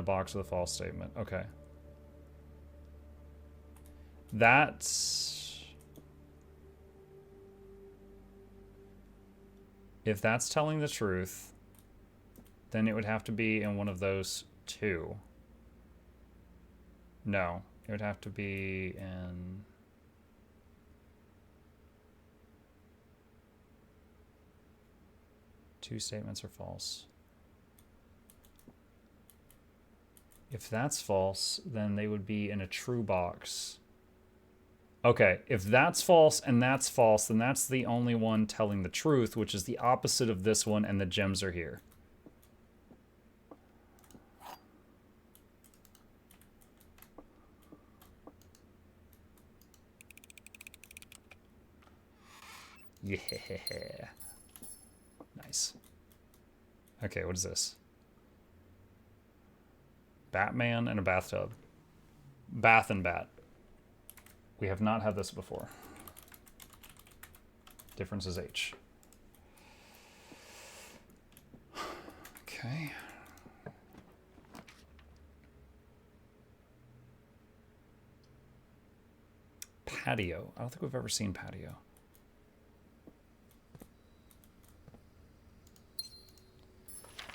box with a false statement. Okay. That's... If that's telling the truth, then it would have to be in one of those two. No, it would have to be in... Two statements are false. If that's false, then they would be in a true box. Okay, if that's false, then that's the only one telling the truth, which is the opposite of this one, and the gems are here. Yeah. Nice. Okay, what is this? Batman and a bathtub. Bath and bat. We have not had this before. Difference is H. Okay. Patio. I don't think we've ever seen patio.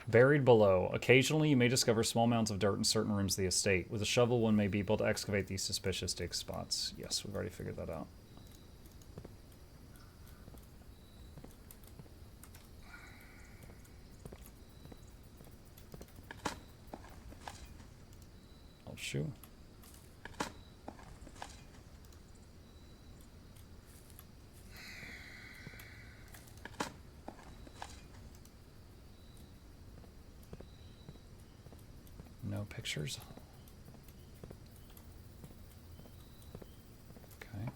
Buried below. Occasionally, you may discover small mounds of dirt in certain rooms of the estate. With a shovel, one may be able to excavate these suspicious dig spots. Yes, we've already figured that out. Oh, shoot. No pictures. Okay.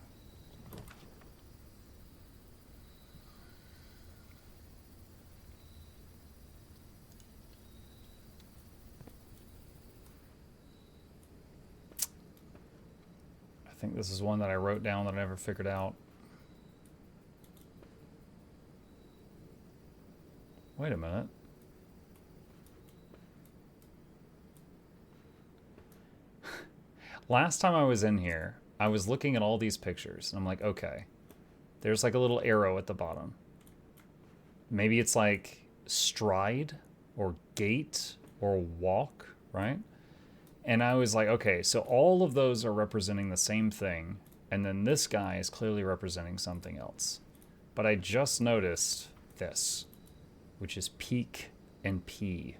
I think this is one that I wrote down that I never figured out. Wait a minute. Last time I was in here, I was looking at all these pictures, and I'm like, okay, there's like a little arrow at the bottom. Maybe it's like stride or gait or walk, right? And I was like, okay, so all of those are representing the same thing, and then this guy is clearly representing something else. But I just noticed this, which is peak and P.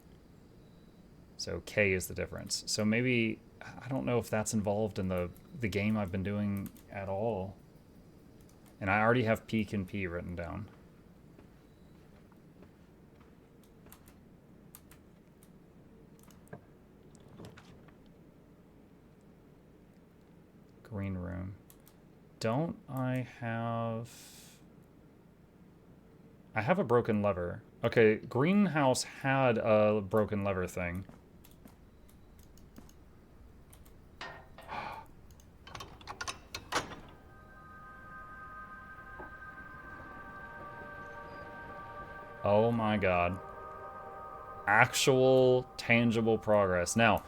So K is the difference. So maybe... I don't know if that's involved in the game I've been doing at all. And I already have peak and P written down. Green room. Don't I have... I have a broken lever. Okay, greenhouse had a broken lever thing. Oh my god. Actual, tangible progress. Now,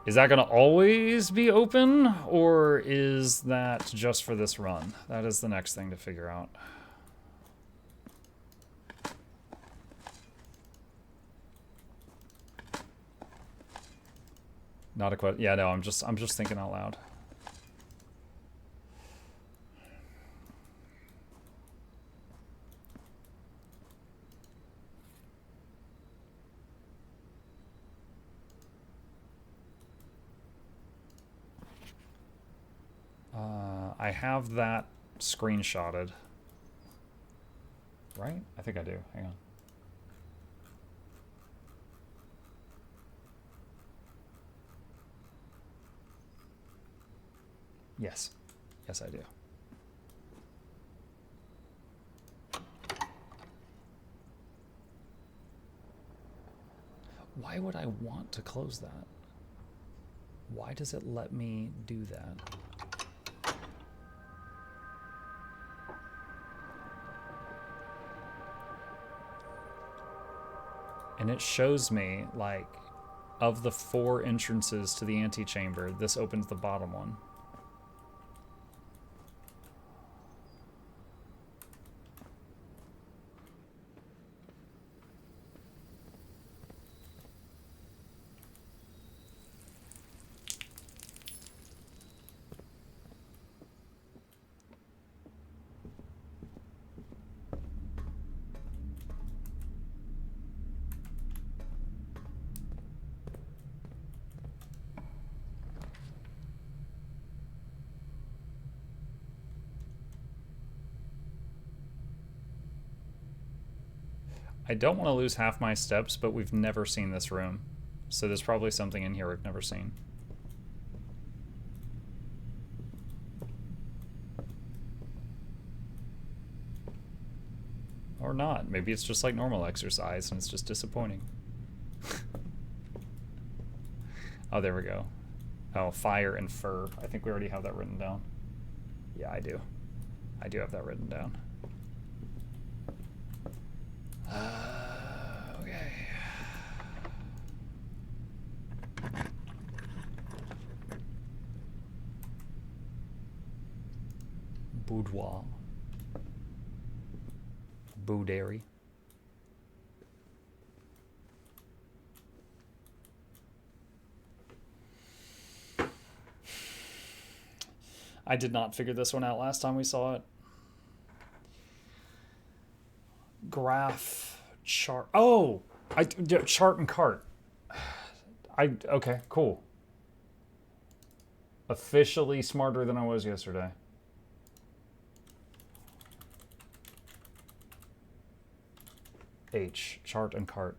is that going to always be open, or is that just for this run? That is the next thing to figure out. Not a question. Yeah, no, I'm just thinking out loud. I have that screenshotted. Right? I think I do. Hang on. Yes. Yes, I do. Why would I want to close that? Why does it let me do that? And it shows me, like, Of the 4 entrances to the antechamber, this opens the bottom one. I don't want to lose half my steps, but we've never seen this room. So there's probably something in here we've never seen. Or not. Maybe it's just like normal exercise and it's just disappointing. Oh, there we go. Oh, fire and fur. I think we already have that written down. Yeah, I do. I do have that written down. Okay. Boudoir. Bouderie. I did not figure this one out last time we saw it. Graph, chart. Oh, chart and cart. Okay, cool. Officially smarter than I was yesterday. H, chart and cart.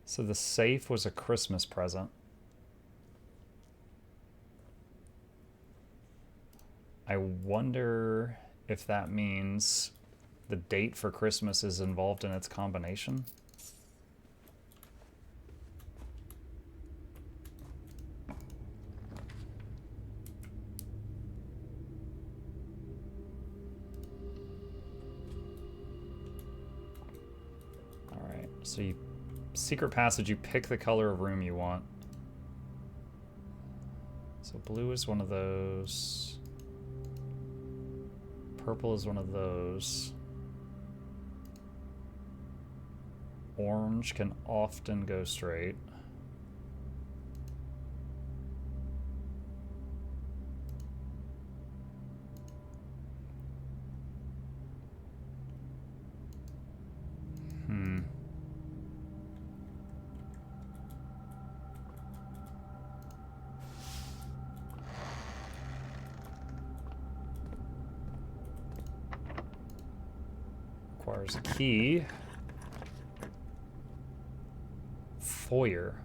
So the safe was a Christmas present. I wonder if that means the date for Christmas is involved in its combination. All right, so you secret passage, you pick the color of room you want. So blue is one of those. Purple is one of those. Orange can often go straight. Requires a key. Foyer.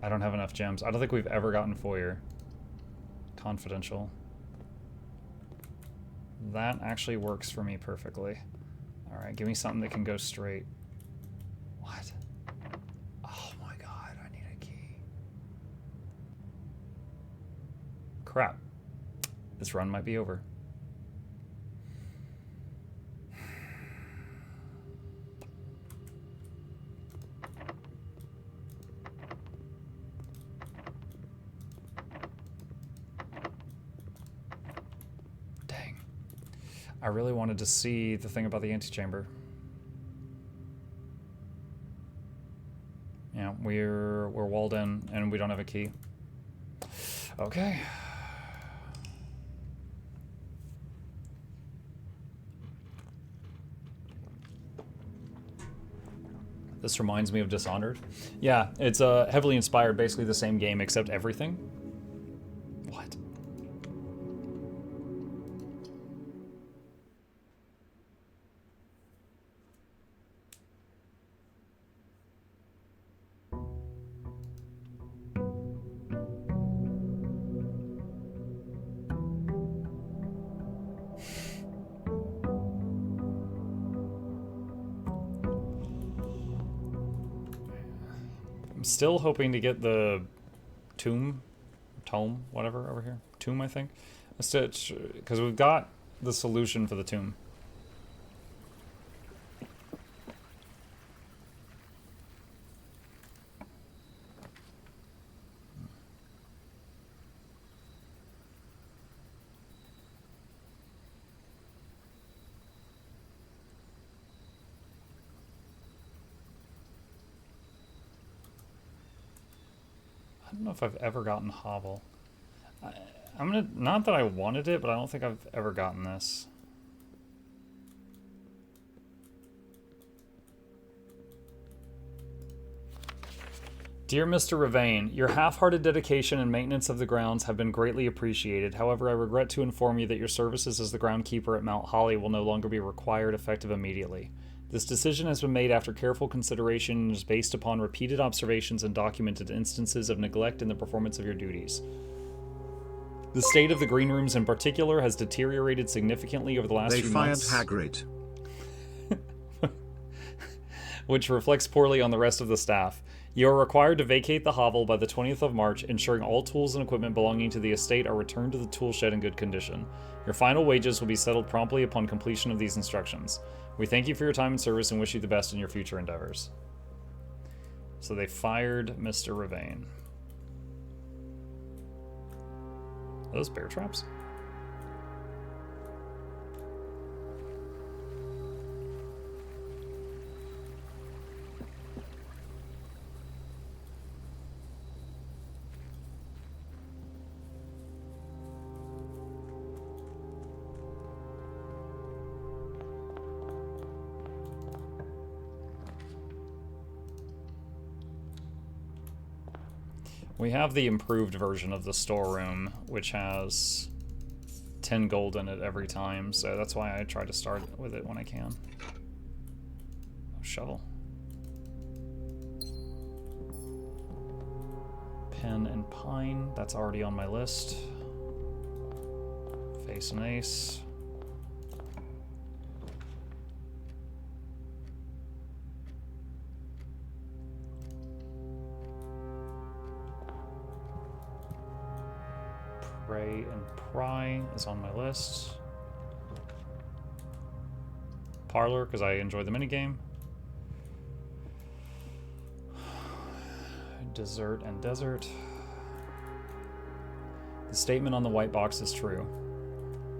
I don't have enough gems. I don't think we've ever gotten foyer. Confidential. That actually works for me perfectly. Alright, give me something that can go straight. What? Oh my god, I need a key. Crap. This run might be over. I really wanted to see the thing about the antechamber. Yeah, we're walled in and we don't have a key. Okay. This reminds me of Dishonored. Yeah, it's heavily inspired, basically the same game except everything. What? Still hoping to get the tomb tome, whatever, over here. Tomb, I think. Because we've got the solution for the tomb. I don't know if I've ever gotten hovel. I'm gonna, not that I wanted it, but I don't think I've ever gotten this. Dear Mr. Ravane, your half-hearted dedication and maintenance of the grounds have been greatly appreciated. However, I regret to inform you that your services as the groundkeeper at Mount Holly will no longer be required effective immediately. This decision has been made after careful consideration and is based upon repeated observations and documented instances of neglect in the performance of your duties. The state of the green rooms in particular has deteriorated significantly over the last few months. They fired Hagrid. Which reflects poorly on the rest of the staff. You are required to vacate the hovel by the 20th of March, ensuring all tools and equipment belonging to the estate are returned to the tool shed in good condition. Your final wages will be settled promptly upon completion of these instructions. We thank you for your time and service and wish you the best in your future endeavors. So they fired Mr. Ravane. Are those bear traps? We have the improved version of the storeroom, which has 10 gold in it every time, so that's why I try to start with it when I can. Oh, shovel. Pen and pine, that's already on my list. Face and ace. Pray and Pry is on my list. Parlor, because I enjoy the minigame. Dessert and Desert. The statement on the white box is true.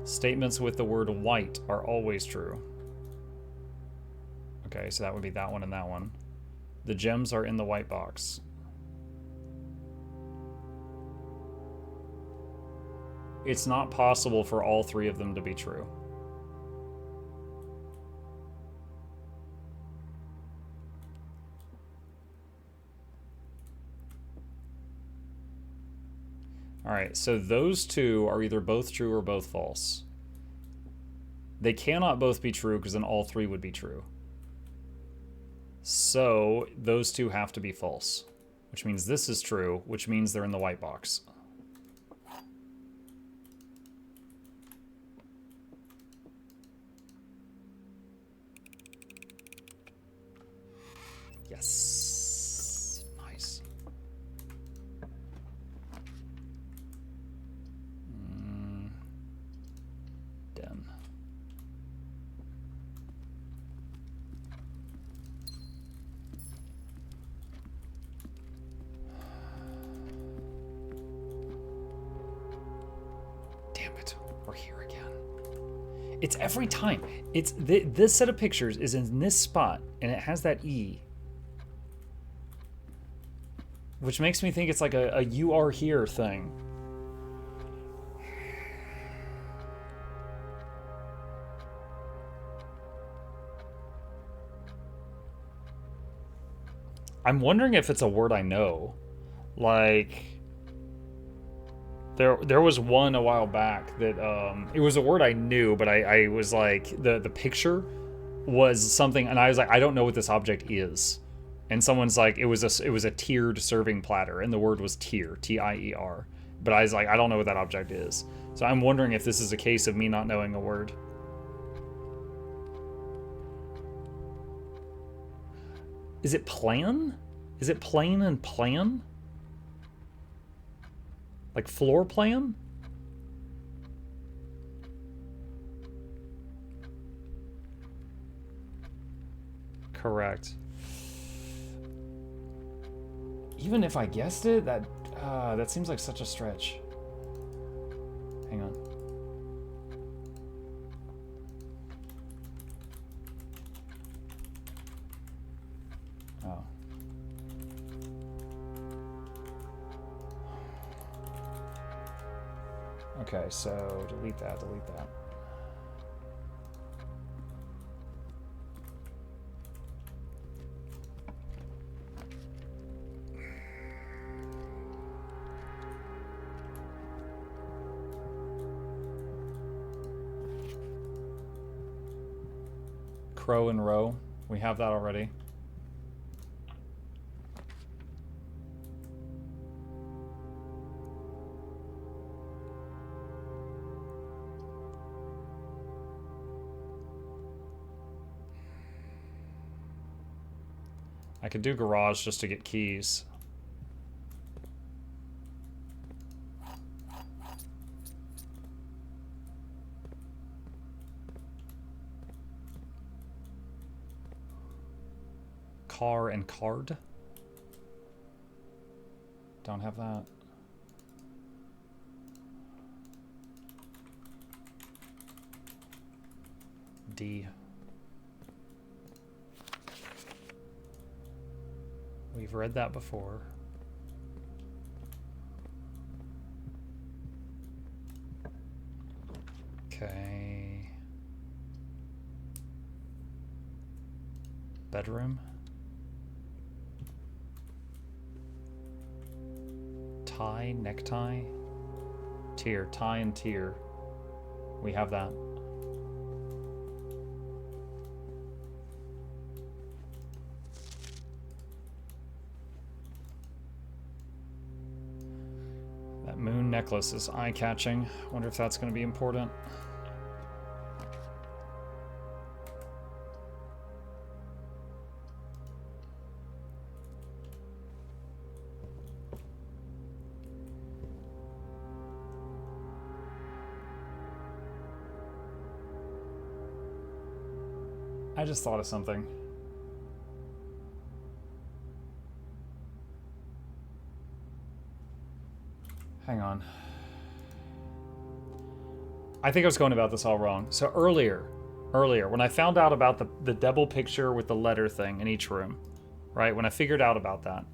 Statements with the word white are always true. Okay, so that would be that one and that one. The gems are in the white box. It's not possible for all three of them to be true. Alright, so those two are either both true or both false. They cannot both be true because then all three would be true. So those two have to be false, which means this is true, which means they're in the white box. Yes. Nice. Den. Damn it. We're here again. It's every time. It's this set of pictures is in this spot, and it has that E. Which makes me think it's like a you are here thing. I'm wondering if it's a word I know. Like, there was one a while back that it was a word I knew, but I was like, the picture was something, and I was like, I don't know what this object is. And someone's like, it was a tiered serving platter, and the word was tier, T-I-E-R. But I was like, I don't know what that object is. So I'm wondering if this is a case of me not knowing a word. Is it plan? Is it plain and plan? Like floor plan? Correct. Even if I guessed it, that seems like such a stretch. Hang on. Oh. Okay, so delete that, delete that. Crow and row. We have that already. I could do garage just to get keys. Car and card. Don't have that. D. We've read that before. Okay. Bedroom. Tie, necktie. Tier, tie and tier. We have that. That moon necklace is eye-catching. Wonder if that's going to be important. I just thought of something. Hang on. I think I was going about this all wrong. So earlier, when I found out about the double picture with the letter thing in each room, right? When I figured out about that,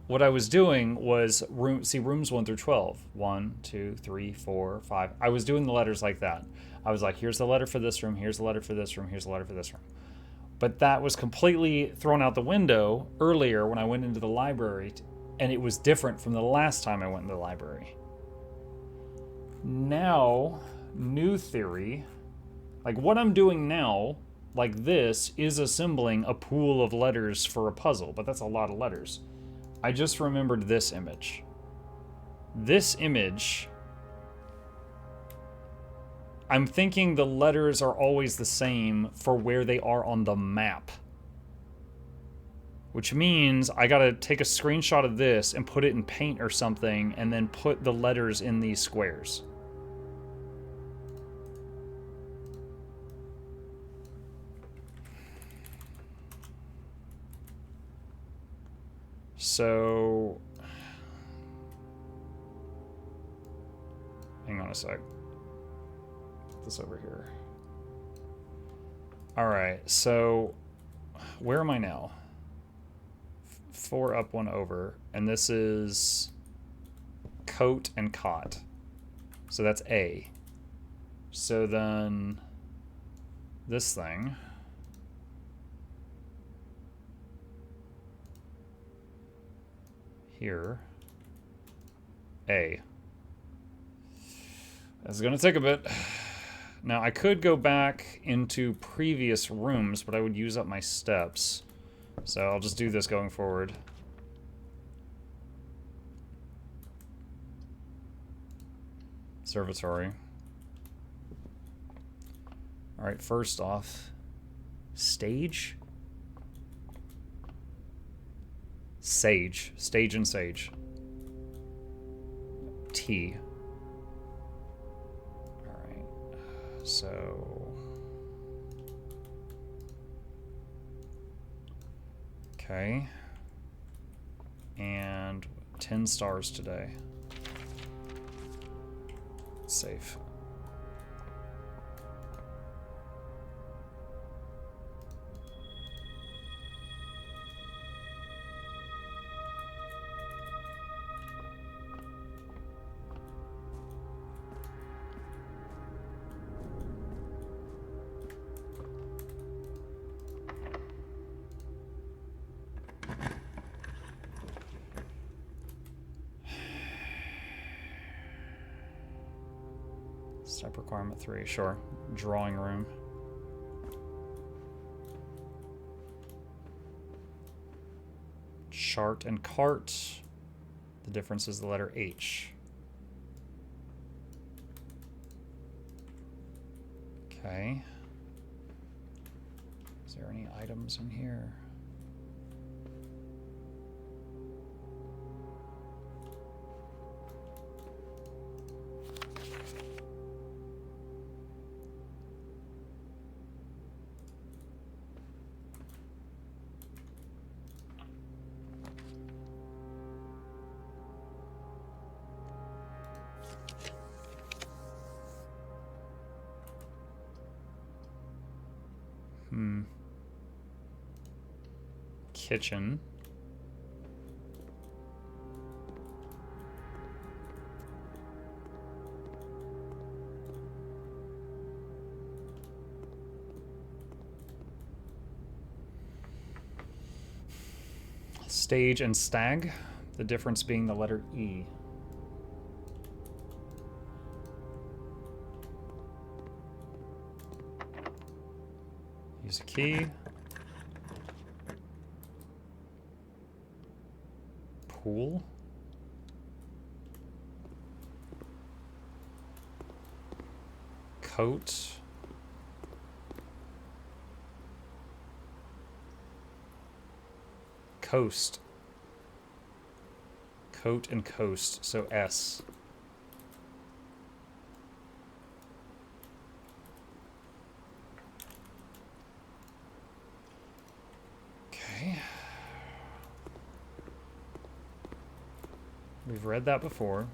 what I was doing was rooms 1 through 12. 1, 2, 3, 4, 5. I was doing the letters like that. I was like, here's the letter for this room, here's the letter for this room, here's the letter for this room. But that was completely thrown out the window earlier when I went into the library, and it was different from the last time I went into the library. Now, new theory, like what I'm doing now, like this, is assembling a pool of letters for a puzzle, but that's a lot of letters. I just remembered this image. This image, I'm thinking the letters are always the same for where they are on the map. Which means I gotta take a screenshot of this and put it in paint or something and then put the letters in these squares. So, hang on a sec. Put this over here. All right, so where am I now? 4 up, 1 over, and this is coat and cot. So that's A. So then this thing. Here. A. That's gonna take a bit. Now I could go back into previous rooms, but I would use up my steps. So I'll just do this going forward. Observatory. Alright, first off, stage? Sage. Stage and sage. T. All right. So... Okay. And 10 stars today. Safe. Step requirement 3, sure. Drawing room. Chart and cart. The difference is the letter H. Okay. Is there any items in here? Kitchen. Stage and stag, the difference being the letter E. Use a key. Pool. Coat. Coast. Coat and coast, so S. Okay. We've read that before.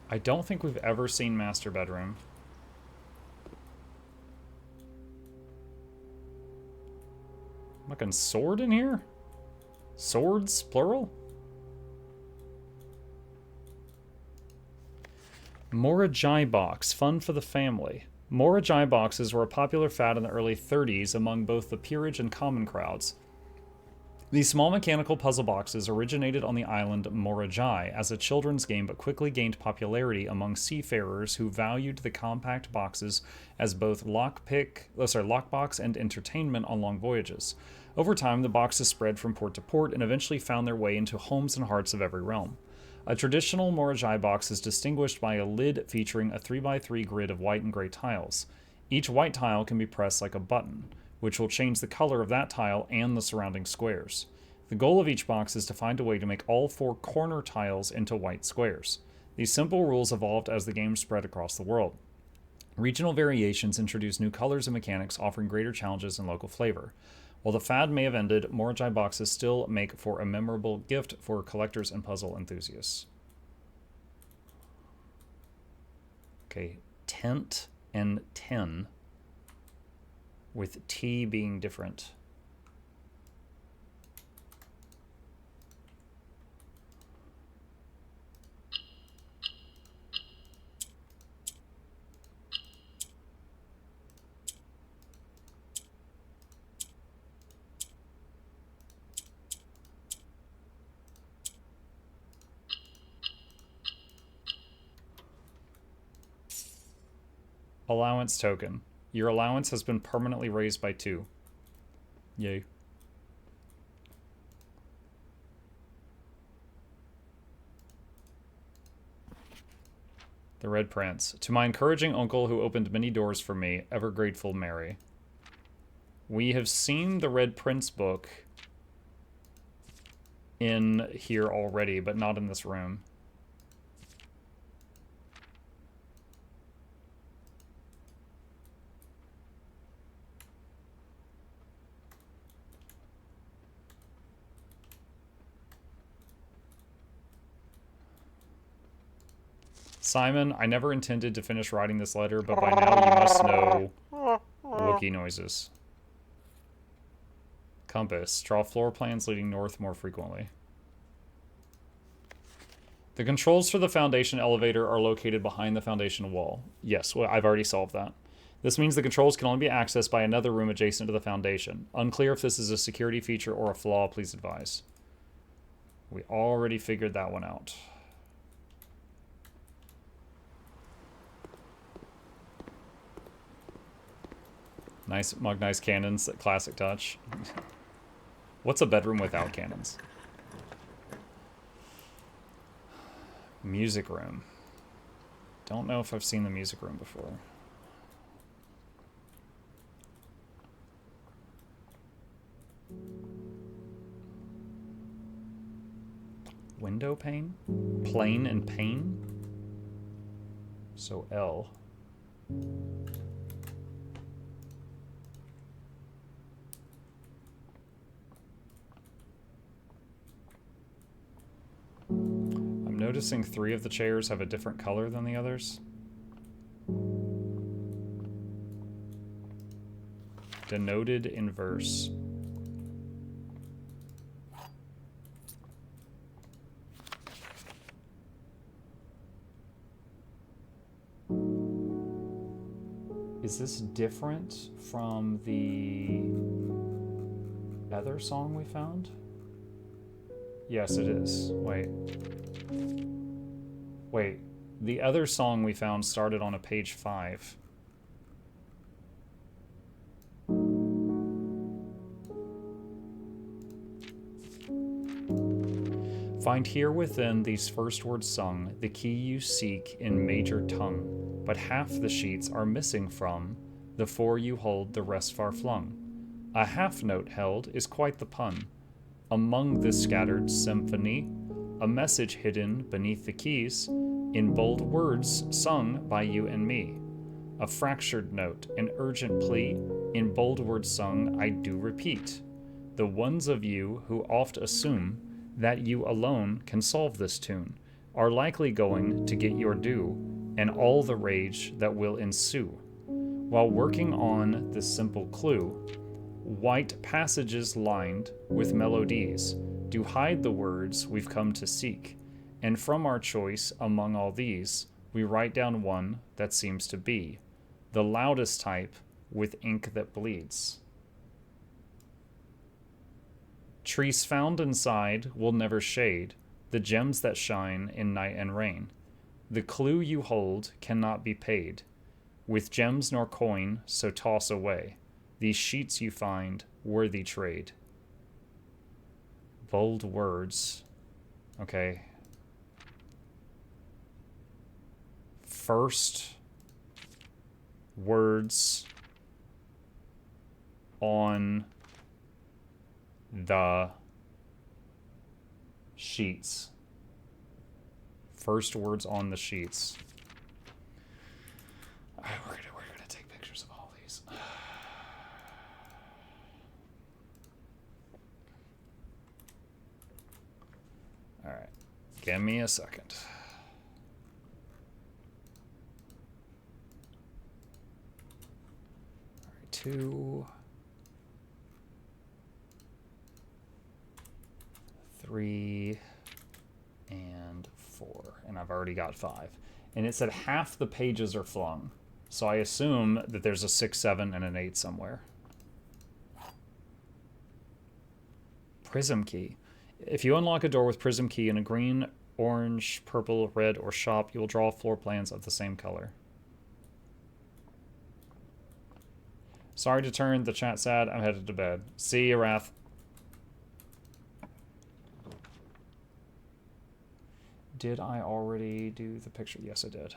I don't think we've ever seen master bedroom. Fucking sword in here? Swords, plural? Morajai box, fun for the family. Morajai boxes were a popular fad in the early 30s among both the peerage and common crowds. These small mechanical puzzle boxes originated on the island Morajai as a children's game but quickly gained popularity among seafarers who valued the compact boxes as both lockbox and entertainment on long voyages. Over time, the boxes spread from port to port and eventually found their way into homes and hearts of every realm. A traditional Morajai box is distinguished by a lid featuring a 3x3 grid of white and gray tiles. Each white tile can be pressed like a button, which will change the color of that tile and the surrounding squares. The goal of each box is to find a way to make all 4 corner tiles into white squares. These simple rules evolved as the game spread across the world. Regional variations introduced new colors and mechanics, offering greater challenges and local flavor. While the fad may have ended, Morajai boxes still make for a memorable gift for collectors and puzzle enthusiasts. Okay, tent and 10, with T being different. Allowance token. Your allowance has been permanently raised by 2. Yay. The Red Prince. To my encouraging uncle who opened many doors for me, ever grateful Mary. We have seen the Red Prince book in here already, but not in this room. Simon, I never intended to finish writing this letter, but by now you must know Wookiee noises. Compass. Draw floor plans leading north more frequently. The controls for the foundation elevator are located behind the foundation wall. Yes, well, I've already solved that. This means the controls can only be accessed by another room adjacent to the foundation. Unclear if this is a security feature or a flaw, please advise. We already figured that one out. Nice mug, nice cannons, classic touch. What's a bedroom without cannons? Music room. Don't know if I've seen the music room before. Window pane? Plane and pane? So L. I'm noticing 3 of the chairs have a different color than the others. Denoted in verse. Is this different from the other song we found? Yes, it is. Wait. Wait. The other song we found started on a page 5. Find here within these first words sung the key you seek in major tongue, but half the sheets are missing from the 4 you hold, the rest far flung. A half note held is quite the pun. Among this scattered symphony, a message hidden beneath the keys, in bold words sung by you and me. A fractured note, an urgent plea, in bold words sung I do repeat. The ones of you who oft assume that you alone can solve this tune are likely going to get your due and all the rage that will ensue. While working on this simple clue, white passages lined with melodies do hide the words we've come to seek, and from our choice among all these, we write down one that seems to be the loudest type with ink that bleeds. Trees found inside will never shade the gems that shine in night and rain. The clue you hold cannot be paid with gems nor coin, so toss away these sheets you find worthy trade. Bold words. Okay. First words on the sheets. First words on the sheets. All right, we're gonna take pictures of all these. All right, give me a second. All right, 2, 3, and 4, and I've already got 5. And it said half the pages are flung, so I assume that there's a 6, 7, and an 8 somewhere. Prism key. If you unlock a door with prism key in a green, orange, purple, red, or shop, you will draw floor plans of the same color. Sorry to turn the chat sad. I'm headed to bed. See you, Wrath. Did I already do the picture? Yes, I did.